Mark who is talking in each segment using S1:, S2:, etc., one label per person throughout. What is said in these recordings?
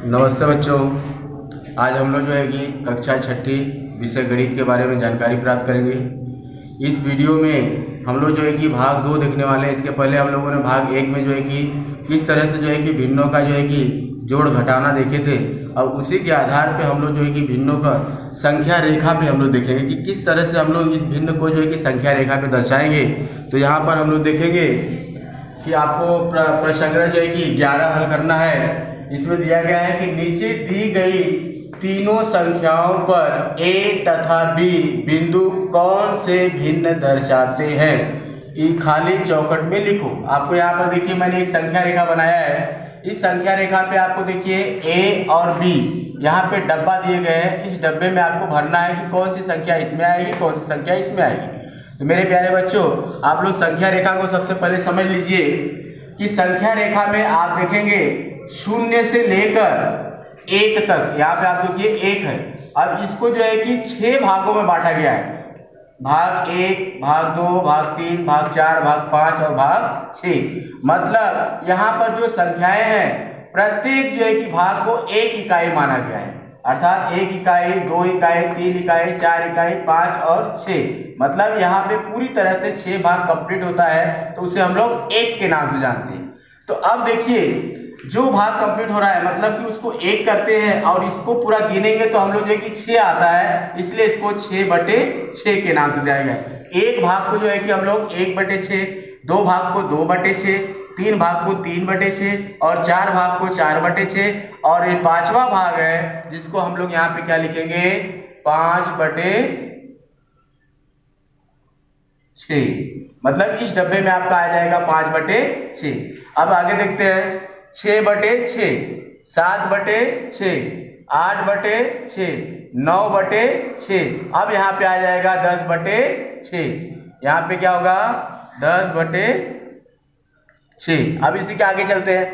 S1: नमस्ते बच्चों। आज हम लोग जो है कि कक्षा छठी विषय गणित के बारे में जानकारी प्राप्त करेंगे। इस वीडियो में हम लोग जो है कि भाग 2 देखने वाले हैं। इसके पहले हम लोगों ने भाग 1 में जो है कि किस तरह से जो है कि भिन्नों का जो है कि जोड़ घटाना देखे थे, और उसी के आधार पे हम लोग जो है कि भिन्नों का संख्या रेखा पे हम लोग देखेंगे कि किस तरह से हम लोग इस भिन्न को जो है कि संख्या रेखा पे दर्शाएंगे। तो यहाँ पर हम लोग देखेंगे कि आपको प्रसंग्रह जो है कि 11 हल करना है। इसमें दिया गया है कि नीचे दी गई तीनों संख्याओं पर A तथा B बिंदु कौन से भिन्न दर्शाते हैं, ये खाली चौखट में लिखो। आपको यहाँ पर देखिए मैंने एक संख्या रेखा बनाया है। इस संख्या रेखा पे आपको देखिए A और B यहाँ पे डब्बा दिए गए हैं। इस डब्बे में आपको भरना है कि कौन सी संख्या इसमें आएगी, कौन सी संख्या इसमें आएगी। तो मेरे प्यारे बच्चों, आप लोग संख्या रेखा को सबसे पहले समझ लीजिए कि संख्या रेखा में आप देखेंगे 0 से लेकर 1 तक। यहाँ पे आप देखिए 1 है। अब इसको जो है कि 6 भागों में बांटा गया है। भाग 1, भाग 2, भाग 3, भाग 4, भाग 5 और भाग 6। मतलब यहाँ पर जो संख्याएं हैं प्रत्येक जो है कि भाग को 1 इकाई माना गया है। अर्थात 1 इकाई, 2 इकाई, 3 इकाई, 4 इकाई, 5 और 6। मतलब यहाँ पे पूरी तरह से 6 भाग कंप्लीट होता है, तो उसे हम लोग 1 के नाम से जानते हैं। तो अब देखिए जो भाग कंप्लीट हो रहा है मतलब कि उसको 1 करते हैं और इसको पूरा गिनेंगे तो हम लोग जो है कि 6 आता है, इसलिए इसको 6/6 के नाम से दिया गया है। एक भाग को जो है कि हम लोग 1/6, 2 भाग को 2/6, 3 भाग को 3/6 और 4 भाग को 4/6, और ये 5वां भाग है जिसको हम लोग यहाँ पे क्या लिखेंगे, 5/6। मतलब इस डब्बे में आपका आ जाएगा 5/6। अब आगे देखते हैं 6/6, 7/6, 8/6, 9/6। अब यहाँ पे आ जाएगा 10/6। यहाँ पे क्या होगा, 10/6। अब इसी के आगे चलते हैं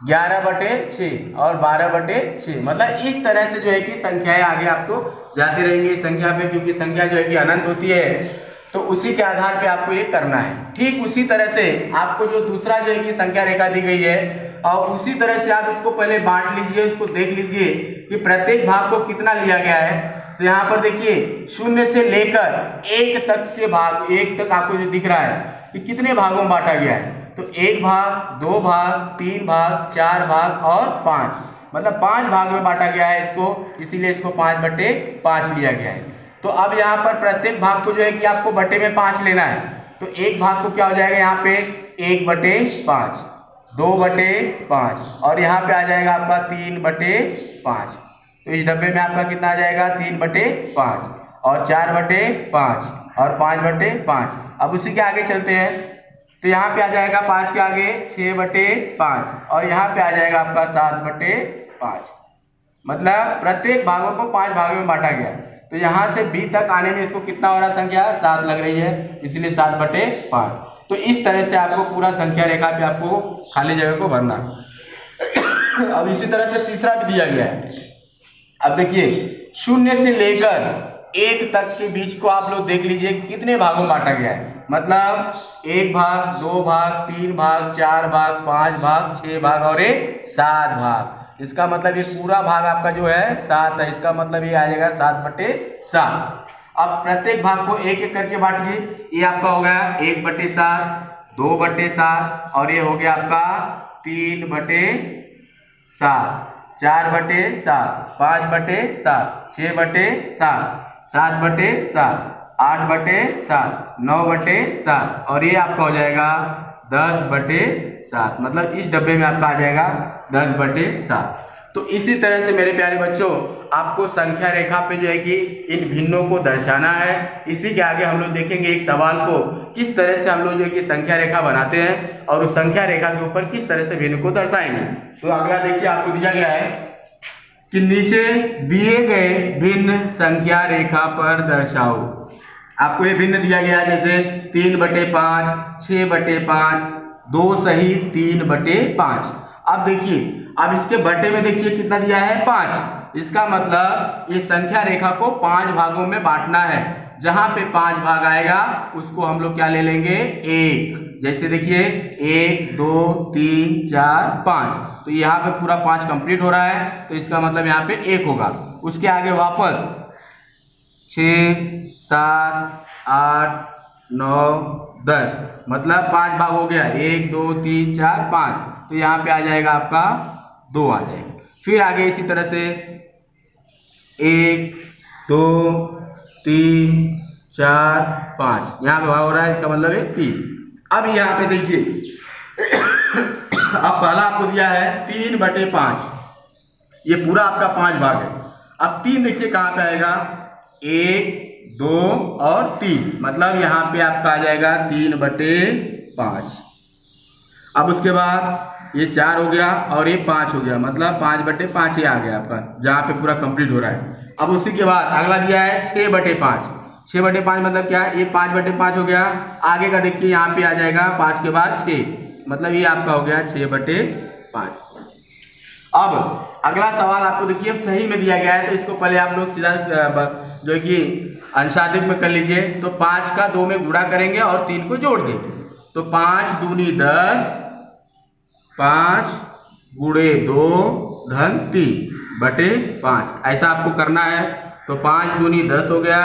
S1: 11/6 और 12/6। मतलब इस तरह से जो है कि संख्याएं आगे आपको जाते रहेंगे इस संख्या पे, क्योंकि संख्या जो है कि अनंत होती है। तो उसी के आधार पे आपको ये करना है। ठीक उसी तरह से आपको जो दूसरा जो है कि संख्या रेखा दी गई है, और उसी तरह से आप इसको पहले बांट लीजिए, उसको देख लीजिए कि प्रत्येक भाग को कितना लिया गया है। तो यहाँ पर देखिए 0 से लेकर 1 तक के भाग, 1 तक आपको जो दिख रहा है कि कितने भागों में बांटा गया है। तो 1 भाग, 2 भाग, 3 भाग, 4 भाग और 5। मतलब 5 भाग में बांटा गया है इसको, इसीलिए इसको 5/5 लिया गया है। तो अब यहाँ पर प्रत्येक भाग को जो है कि आपको बटे में 5 लेना है। तो एक भाग को क्या हो जाएगा यहाँ पे 1/5, 2/5 और यहाँ पे आ जाएगा आपका 3/5। तो इस डब्बे में आपका कितना आ जाएगा, 3/5 और 4/5 और 5/5। अब उसी के आगे चलते हैं तो यहाँ पे आ जाएगा 5 के आगे 6/5 और यहाँ पे आ जाएगा आपका 7/5। मतलब प्रत्येक भागों को 5 भागों में बांटा गया। तो यहाँ से B तक आने में इसको कितना हो रहा संख्या, 7 लग रही है, इसलिए 7/5। तो इस तरह से आपको पूरा संख्या रेखा पे आपको खाली जगह को भरना। अब इसी तरह से तीसरा भी दिया गया है। अब देखिए 0 से लेकर 1 तक के बीच को आप लोग देख लीजिए कितने भागों में बांटा गया है। मतलब 1 भाग, 2 भाग, 3 भाग, 4 भाग, 5 भाग, 6 भाग और 7 भाग। इसका मतलब ये पूरा भाग आपका जो है 7 है। इसका मतलब ये आ जाएगा 7/7। अब प्रत्येक भाग को 1-1 करके बांटिए। ये आपका हो गया 1/7, 2/7 और ये हो गया आपका 3/7, 4/7, 5/7, 6/7, 7/7, 8/7, 9/7 और ये आपका हो जाएगा 10/7। मतलब इस डब्बे में आपका आ जाएगा 10/7। तो इसी तरह से मेरे प्यारे बच्चों आपको संख्या रेखा पे जो है कि इन भिन्नों को दर्शाना है। इसी के आगे हम लोग देखेंगे एक सवाल को किस तरह से हम लोग जो है कि संख्या रेखा बनाते हैं और उस संख्या रेखा के ऊपर किस तरह से भिन्न को दर्शाएंगे। तो अगला देखिए आपको दिया गया है कि नीचे दिए गए भिन्न संख्या रेखा पर दर्शाओ। आपको ये भिन्न दिया गया है, जैसे 3/5, 6/5, 2 सहित 3/5। अब देखिए, अब इसके बटे में देखिए कितना दिया है, 5। इसका मतलब ये संख्या रेखा को 5 भागों में बांटना है। जहां पे 5 भाग आएगा उसको हम लोग क्या ले लेंगे, 1। जैसे देखिए 1 2 3 4 5, तो यहाँ पे पूरा 5 कंप्लीट हो रहा है, तो इसका मतलब यहाँ पे 1 होगा। उसके आगे वापस 6 7 8 9 10, मतलब 5 भाग हो गया, 1 2 3 4 5, तो यहाँ पे आ जाएगा आपका 2 आ जाएगा। फिर आगे इसी तरह से 1 2 3 4 5, यहाँ पे भाग हो रहा है, इसका मतलब है 3। अब यहाँ पे देखिए अब पहला आपको दिया है 3/5, ये पूरा आपका 5 भाग है। अब 3 देखिए कहाँ पे आएगा, 1 2 और 3, मतलब यहाँ पे आपका आ जाएगा 3/5। अब उसके बाद ये 4 हो गया और ये 5 हो गया, मतलब 5/5 ही आ गया आपका, जहाँ पे पूरा कंप्लीट हो रहा है। अब उसी के बाद अगला दिया है 6/5। 6/5 मतलब क्या है, ये 5/5 हो गया। आगे का देखिए यहाँ पे आ जाएगा 5 के बाद 6, मतलब ये आपका हो गया 6/5। अब अगला सवाल आपको देखिए सही में दिया गया है, तो इसको पहले आप लोग सीधा जो है कि अंशाधिक में कर लीजिए। तो 5 का 2 में गुणा करेंगे और 3 को जोड़ देंगे, तो 5 दूनी 10, 5 गुणे 2 धन 3/5, ऐसा आपको करना है। तो 5 दूनी 10 हो गया,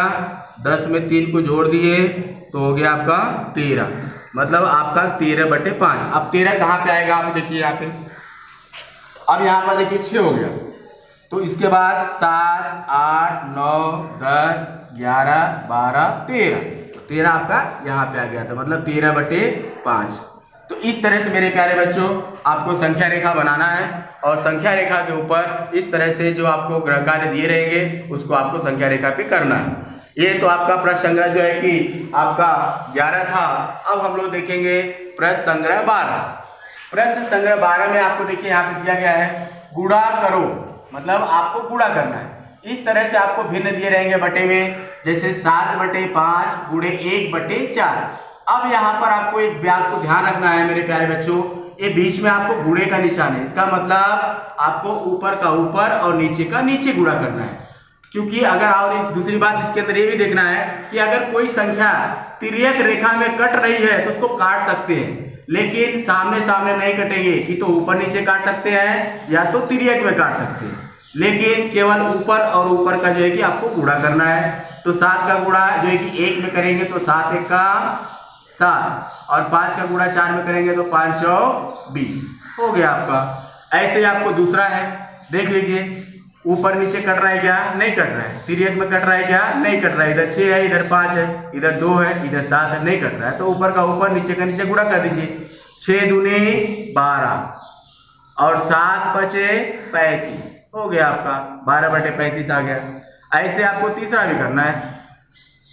S1: 10 में 3 को जोड़ दिए तो हो गया आपका 13, मतलब आपका 13/5। अब 13 कहाँ पे आएगा, आप देखिए यहाँ पे, अब यहाँ पर देखिए 6 हो गया, तो इसके बाद 7 8 9 10 11 12 13, तो 13 आपका यहाँ पे आ गया था, मतलब 13/5। तो इस तरह से मेरे प्यारे बच्चों आपको संख्या रेखा बनाना है, और संख्या रेखा के ऊपर इस तरह से जो आपको गृह कार्य दिए रहेंगे उसको आपको संख्या रेखा पे करना है। ये तो आपका प्रश्न संग्रह जो है कि आपका 11 था। अब हम लोग देखेंगे प्रश्न संग्रह 12। प्रश्न संग्रह 12 में आपको देखिए यहाँ पे दिया गया है गुणा करो, मतलब आपको गुणा करना है। इस तरह से आपको भिन्न दिए रहेंगे बटे में, जैसे 7/5 गुणे 1/4। अब यहाँ पर आपको एक बात को ध्यान रखना है मेरे प्यारे बच्चों, ये बीच में आपको गुणे का निशान है, इसका मतलब आपको ऊपर का ऊपर और नीचे का नीचे गुणा करना है। क्योंकि अगर और दूसरी बात इसके अंदर ये भी देखना है कि अगर कोई संख्या तिर्यक रेखा में कट रही है तो उसको काट सकते हैं, लेकिन सामने सामने नहीं कटेंगे कि तो ऊपर नीचे काट सकते हैं या तो तिर्यक में काट सकते हैं, लेकिन केवल ऊपर और ऊपर का जो है कि आपको गुणा करना है। तो 7 का गुणा जो है कि 1 में करेंगे तो 7 1 का 7, और 5 का गुणा 4 में करेंगे तो 5 4 20 हो गया आपका। ऐसे ही आपको दूसरा है, देख लीजिए ऊपर नीचे कट रहा है क्या, नहीं कट रहा है। तिर्यक में कट रहा है क्या, नहीं कट रहा है। इधर 6 है, इधर 5 है, इधर 2 है, इधर 7 है, नहीं कट रहा है। तो ऊपर का ऊपर नीचे का नीचे गुणा कर दीजिए। 6 दूनी 12 और 7 बचे 35 हो गया आपका 12/35 आ गया। ऐसे आपको तीसरा भी करना है,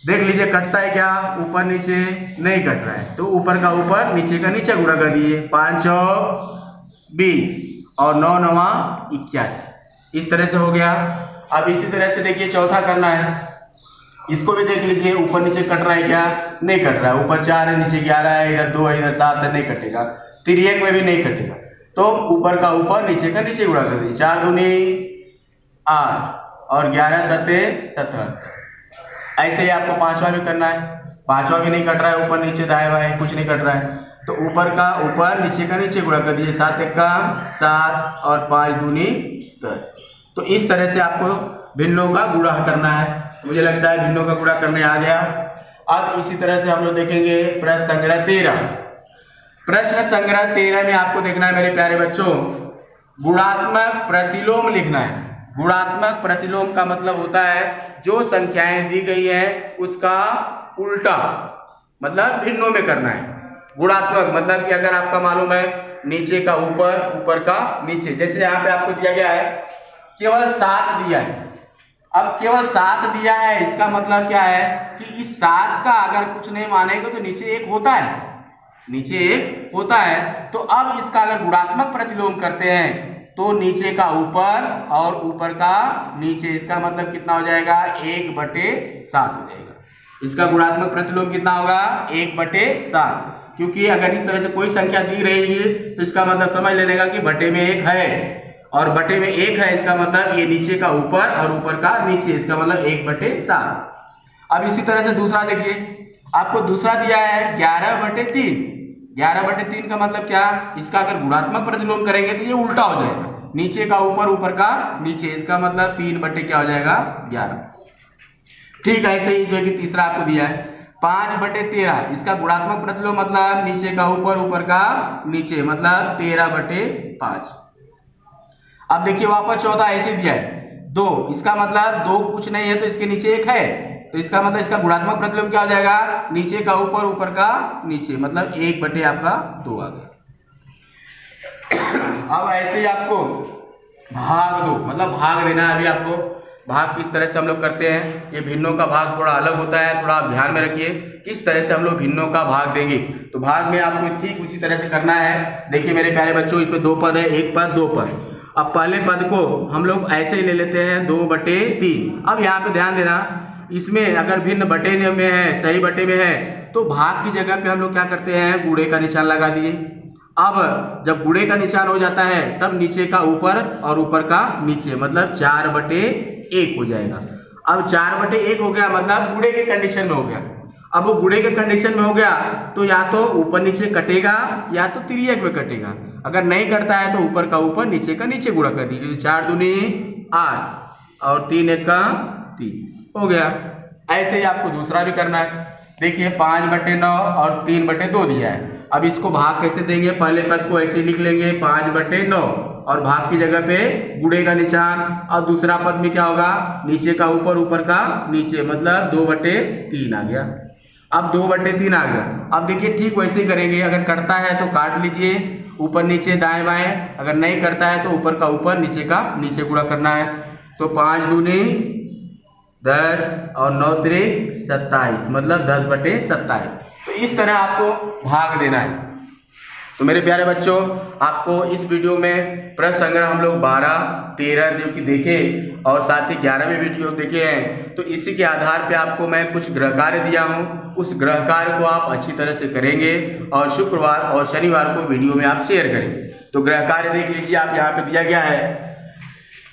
S1: देख लीजिए कटता है क्या, ऊपर नीचे नहीं कट रहा है, तो ऊपर का ऊपर नीचे का नीचे गुणा कर दिए। 5 4 20 और 9 9 81, इस तरह से हो गया। अब इसी तरह से देखिए चौथा करना है, इसको भी देख लीजिए ऊपर नीचे कट रहा है क्या, नहीं कट रहा है। ऊपर 4 है, नीचे 11 है, इधर 2 है, इधर 7 है, नहीं कटेगा। तिर्यक में भी नहीं कटेगा, तो ऊपर का ऊपर नीचे का नीचे गुणा कर दीजिए। 4 दूनी 8 और 11 7 77। ऐसे ही आपको पांचवा भी करना है, पांचवा भी नहीं कट रहा है, ऊपर नीचे दाएं बाएं कुछ नहीं कट रहा है, तो ऊपर का ऊपर नीचे का नीचे गुणा कर दीजिए। 7 1 का 7 और 5 दूनी 10। तो इस तरह से आपको भिन्नों का गुणा करना है। मुझे लगता है भिन्नों का गुणा करने आ गया। अब इसी तरह से हम लोग देखेंगे प्रश्न संग्रह 13। प्रश्न संग्रह 13 में आपको देखना है मेरे प्यारे बच्चों, गुणात्मक प्रतिलोम लिखना है। गुणात्मक प्रतिलोम का मतलब होता है जो संख्याएं दी गई हैं उसका उल्टा, मतलब भिन्नों में करना है। गुणात्मक मतलब कि अगर आपका मालूम है नीचे का ऊपर, ऊपर का नीचे, जैसे यहाँ पे आपको दिया गया है केवल 7 दिया है। अब केवल 7 दिया है, इसका मतलब क्या है कि इस 7 का अगर कुछ नहीं मानेंगे तो नीचे 1 होता है, नीचे 1 होता है। तो अब इसका अगर गुणात्मक प्रतिलोम करते हैं तो नीचे का ऊपर और ऊपर का नीचे, इसका मतलब कितना हो जाएगा 1/7 हो जाएगा। इसका गुणात्मक प्रतिलोम कितना होगा 1/7, क्योंकि अगर इस तरह से कोई संख्या दी रहेगी तो इसका मतलब समझ लेने का कि बटे में 1 है, और बटे में 1 है इसका मतलब ये नीचे का ऊपर और ऊपर का नीचे, इसका मतलब 1/7। अब इसी तरह से दूसरा देखिए, आपको दूसरा दिया है 11/3। 11/3 का मतलब क्या, इसका अगर गुणात्मक प्रतिलोम करेंगे तो ये उल्टा हो जाएगा, नीचे का ऊपर, ऊपर का नीचे, इसका मतलब 3 क्या हो जाएगा 11। ठीक है, ऐसे ही जो है कि तीसरा आपको दिया है 5/13, इसका गुणात्मक प्रतिलोम मतलब नीचे का ऊपर, ऊपर का नीचे, मतलब 13/5। अब देखिए वापस चौथा ऐसे दिया है 2, इसका मतलब 2 कुछ नहीं है तो इसके नीचे 1 है, तो इसका मतलब इसका गुणात्मक प्रतिलोम क्या हो जाएगा, नीचे का ऊपर, ऊपर का नीचे, मतलब 1 आपका 2 आ गया। अब ऐसे ही आपको भाग 2 मतलब भाग देना है। अभी आपको भाग किस तरह से हम लोग करते हैं, ये भिन्नों का भाग थोड़ा अलग होता है, थोड़ा आप ध्यान में रखिए किस तरह से हम लोग भिन्नों का भाग देंगे। तो भाग में आपको ठीक उसी तरह से करना है। देखिए मेरे प्यारे बच्चों, इसमें 2 पद है, 1 पद 2 पद। अब पहले पद को हम लोग ऐसे ही ले लेते हैं 2/3। अब यहाँ पे ध्यान देना, इसमें अगर भिन्न बटे में है, सही बटे में है, तो भाग की जगह पे हम लोग क्या करते हैं, गुणे का निशान लगा दिए। अब जब गुणे का निशान हो जाता है तब नीचे का ऊपर और ऊपर का नीचे, मतलब 4/1 हो जाएगा। अब 4/1 हो गया मतलब गुणे के कंडीशन में हो गया। अब वो गुणे के कंडीशन में हो गया तो या तो ऊपर नीचे कटेगा या तो तिर्यक में कटेगा। अगर नहीं करता है तो ऊपर का ऊपर, नीचे का नीचे गुणा कर दीजिए। 4 दूनी 8 और 3 एका 3 हो गया। ऐसे ही आपको दूसरा भी करना है। देखिए 5/9 और 3/2 दिया है। अब इसको भाग कैसे देंगे, पहले पद को ऐसे लिख लेंगे 5/9 और भाग की जगह पे गुणे का निशान, और दूसरा पद में क्या होगा, नीचे का ऊपर, ऊपर का नीचे, मतलब 2/3 आ गया। अब 2/3 आ गया। अब देखिए ठीक वैसे ही करेंगे, अगर करता है तो काट लीजिए ऊपर नीचे दाएं बाएं, अगर नहीं करता है तो ऊपर का ऊपर, नीचे का नीचे गुणा करना है। तो 5 दूनी 10 और 9 त्रिक 27, मतलब 10/27। तो इस तरह आपको भाग देना है। तो मेरे प्यारे बच्चों, आपको इस वीडियो में प्रश्न संग्रह हम लोग 12, 13 जो कि देखे और साथ ही 11वें वीडियो देखे हैं। तो इसी के आधार पे आपको मैं कुछ गृह कार्य दिया हूँ, उस गृह कार्य को आप अच्छी तरह से करेंगे और शुक्रवार और शनिवार को वीडियो में आप शेयर करेंगे। तो गृह कार्य देख लीजिए, आप यहाँ पे दिया गया है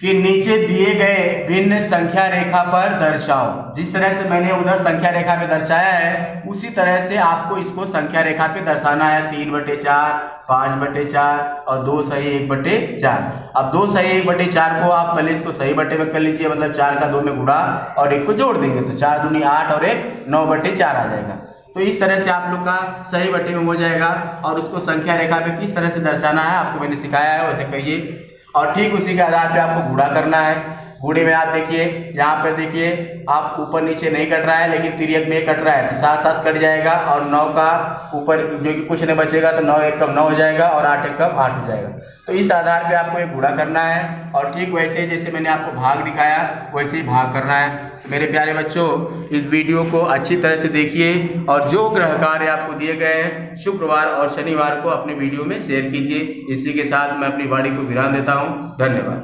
S1: कि नीचे दिए गए भिन्न संख्या रेखा पर दर्शाओ। जिस तरह से मैंने उधर संख्या रेखा पे दर्शाया है उसी तरह से आपको इसको संख्या रेखा पे दर्शाना है। 3/4, 5/4 और 2 सही 1/4। अब 2 सही 1/4 को आप पहले इसको सही बटे में कर लीजिए, मतलब 4 का 2 में गुणा और 1 को जोड़ देंगे तो 4 दूनी 8 और 1 9/4 आ जाएगा। तो इस तरह से आप लोग का सही बटे में हो जाएगा। और उसको संख्या रेखा पे किस तरह से दर्शाना है आपको मैंने सिखाया है, वैसे करिए। और ठीक उसी के आधार पे आपको गुणा करना है। गुणे में आप देखिए यहाँ पे देखिए आप ऊपर नीचे नहीं कट रहा है, लेकिन तिर्यक में कट रहा है तो साथ साथ कट जाएगा। और 9 का ऊपर जो कि कुछ नहीं बचेगा तो 9 1 कम 9 हो जाएगा और 8 1 कम 8 हो जाएगा। तो इस आधार पे आपको एक गुणा करना है और ठीक वैसे ही जैसे मैंने आपको भाग दिखाया वैसे ही भाग करना है। मेरे प्यारे बच्चों, इस वीडियो को अच्छी तरह से देखिए और जो गृह कार्य आपको दिए गए हैं शुक्रवार और शनिवार को अपने वीडियो में शेयर कीजिए। इसी के साथ मैं अपनी वाणी को विराम देता हूँ। धन्यवाद।